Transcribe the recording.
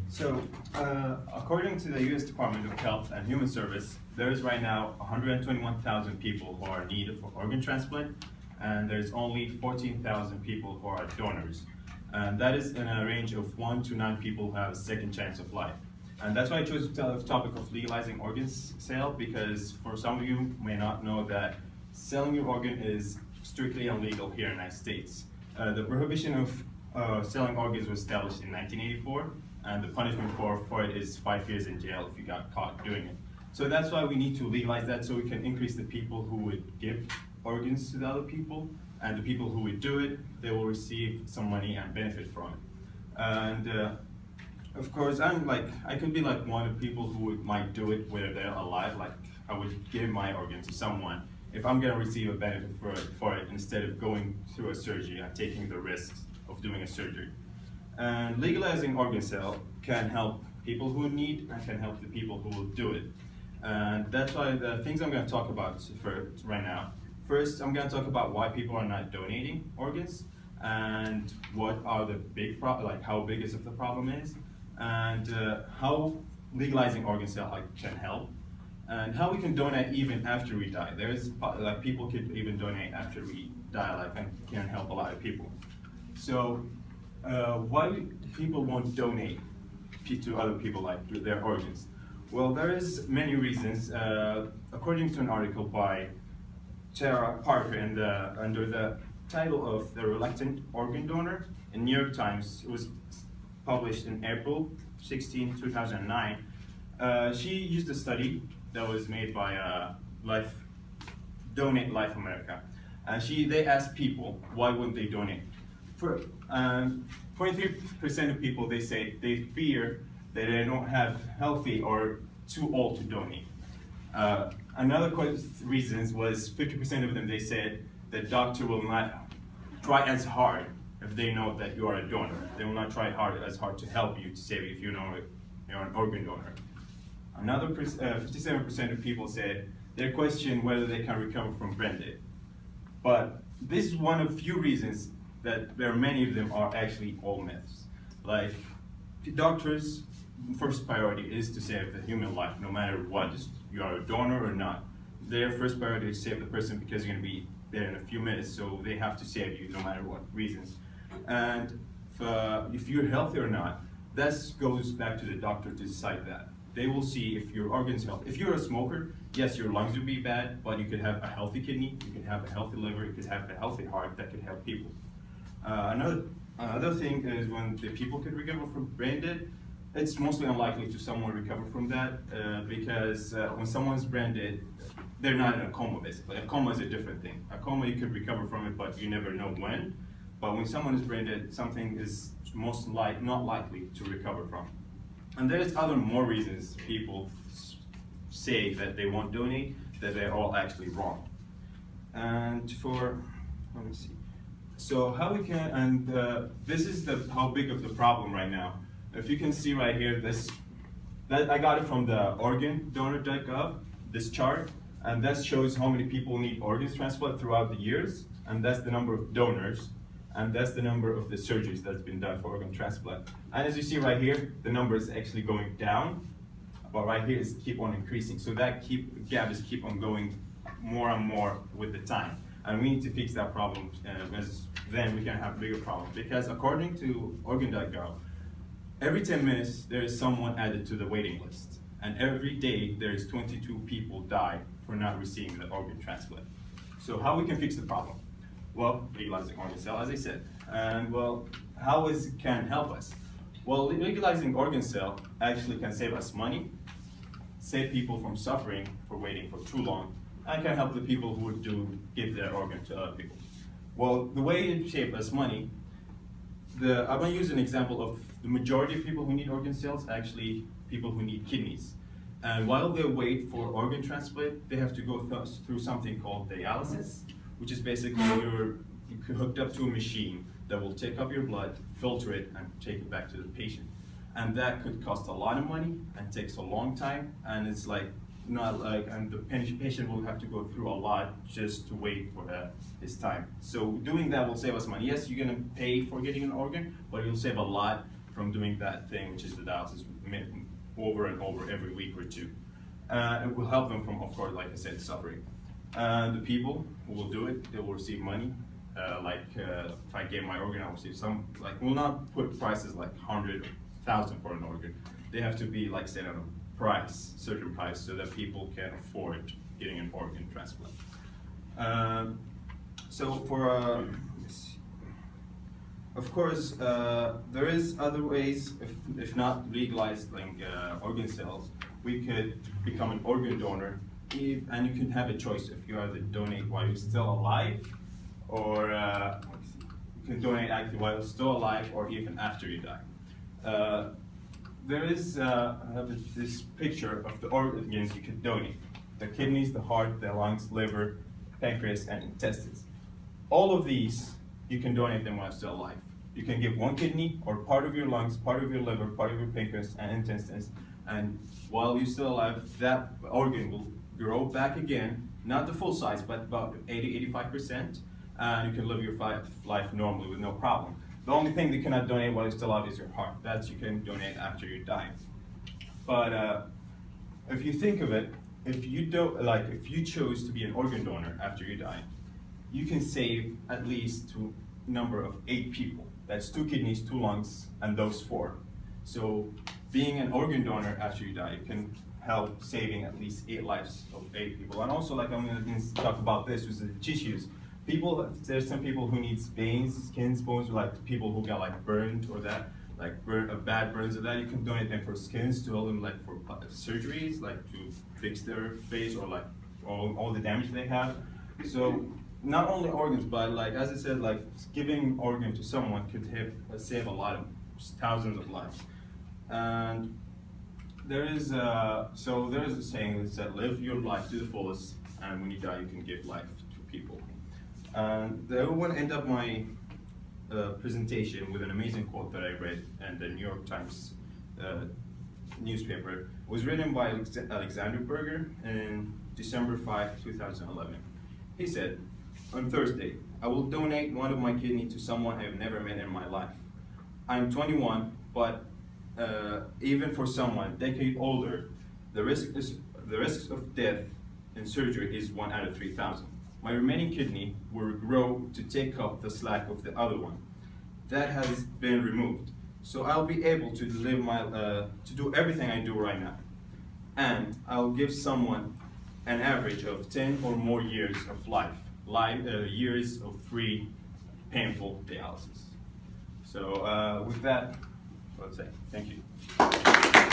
So, according to the U.S. Department of Health and Human Service, there is right now 121,000 people who are in need of organ transplant, and there's only 14,000 people who are donors. And that is in a range of 1 to 9 people who have a second chance of life. And that's why I chose the topic of legalizing organs sale, because for some of you may not know that selling your organ is strictly illegal here in the United States. The prohibition of selling organs was established in 1984, and the punishment for it is 5 years in jail if you got caught doing it. So that's why we need to legalize that, so we can increase the people who would give organs to the other people, and the people who would do it, they will receive some money and benefit from it. And of course, I could be like one of the people who might do it where they're alive. Like I would give my organ to someone if I'm gonna receive a benefit for it instead of going through a surgery and taking the risks of doing a surgery. And legalizing organ sale can help people who need and can help the people who will do it. And that's why the things I'm going to talk about for right now. First, I'm going to talk about why people are not donating organs and what are the big how big is the problem is, and how legalizing organ sale can help, and how we can donate even after we die. There's people could even donate after we die, and can help a lot of people. So why people won't donate to other people their organs? Well, there is many reasons. According to an article by Tara Parker under the title of The Reluctant Organ Donor in New York Times, it was published in April 16, 2009. She used a study that was made by Donate Life America. And they asked people, why wouldn't they donate? 23% of people, they say they fear that they don't have healthy or too old to donate. Another reasons was 50% of them, they said the doctor will not try as hard if they know that you are a donor. They will not try as hard to help you, to save you if you know you're an organ donor. Another 57% of people said they question whether they can recover from brain death. But this is one of few reasons that many of them are actually all myths. Like, doctors' first priority is to save the human life, no matter what, you are a donor or not. Their first priority is to save the person because you're gonna be there in a few minutes, so they have to save you no matter what reasons. And if you're healthy or not, that goes back to the doctor to decide that. They will see if your organs healthy. If you're a smoker, yes, your lungs will be bad, but you could have a healthy kidney, you could have a healthy liver, you could have a healthy heart that could help people. Another thing is when the people could recover from brain death, it's mostly unlikely to someone recover from that because when someone's brain dead, they're not in a coma basically. A coma is a different thing. A coma, you could recover from it, but you never know when. But when someone is brain dead, something is not likely to recover from. And there's more reasons people say that they won't donate, that they're all actually wrong. And let me see. So how we can, and this is how big of the problem right now. If you can see right here, I got it from the organdonor.gov, this chart, and that shows how many people need organs transplant throughout the years, and that's the number of donors, and that's the number of the surgeries that's been done for organ transplant. And as you see right here, the number is actually going down, but right here is keep on increasing. So that gap is keep on going more and more with the time. And we need to fix that problem, because then we can have bigger problems. Because according to organ.gov, every 10 minutes there is someone added to the waiting list. And every day there is 22 people die for not receiving the organ transplant. So how we can fix the problem? Well, legalizing organ sale, as I said. And well, how can help us? Well, legalizing organ sale actually can save us money, save people from suffering for waiting for too long, and can help the people who would give their organ to other people. Well, the way it saves us money, I'm going to use an example of the majority of people who need organ sales, actually people who need kidneys. And while they wait for organ transplant, they have to go through something called dialysis, which is basically you're hooked up to a machine that will take up your blood, filter it, and take it back to the patient. And that could cost a lot of money and takes a long time, and it's and the patient will have to go through a lot just to wait for his time. So doing that will save us money. Yes, you're gonna pay for getting an organ, but you'll save a lot from doing that thing, which is the dialysis, over and over every week or two. It will help them from, of course, like I said, suffering. The people who will do it, they will receive money. If I gave my organ, I'll receive some, like, we'll not put prices like 100,000 for an organ. They have to be, like, set on a price, certain price, so that people can afford getting an organ transplant. Of course, there is other ways, if not legalizing organ sales, we could become an organ donor, and you can have a choice if you either donate while you're still alive, or you can donate actually while you're still alive, or even after you die. There is I have this picture of the organs you can donate: the kidneys, the heart, the lungs, liver, pancreas, and intestines. All of these, you can donate them while still alive. You can give one kidney or part of your lungs, part of your liver, part of your pancreas and intestines, and while you're still alive, that organ will grow back again, not the full size, but about 80–85%, and you can live your life normally with no problem. The only thing that you cannot donate while you're still alive is your heart. That you can donate after you die. But if you think of it, if you chose to be an organ donor after you die, you can save at least to a number of 8 people. That's 2 kidneys, 2 lungs, and those 4. So being an organ donor after you die can help saving at least 8 lives of 8 people. And also, like I'm going to talk about this with the tissues. There's some people who need veins, skins, bones, like people who got like burned or that, like bad burns or that. You can donate them for skins to help them like for surgeries, like to fix their face or like all the damage they have. So not only organs, but like as I said, like giving organ to someone could save a lot of thousands of lives. And there is a saying that said, live your life to the fullest, and when you die, you can give life to people. And I want to end up my presentation with an amazing quote that I read in the New York Times newspaper. It was written by Alexander Berger in December 5, 2011. He said, "On Thursday, I will donate one of my kidneys to someone I have never met in my life. I'm 21, but even for someone a decade older, the risk of death in surgery is 1 out of 3,000. My remaining kidney will grow to take up the slack of the other one. That has been removed. So I'll be able to live to do everything I do right now. And I'll give someone an average of 10 or more years of life, years of free, painful dialysis." So with that, let's say thank you.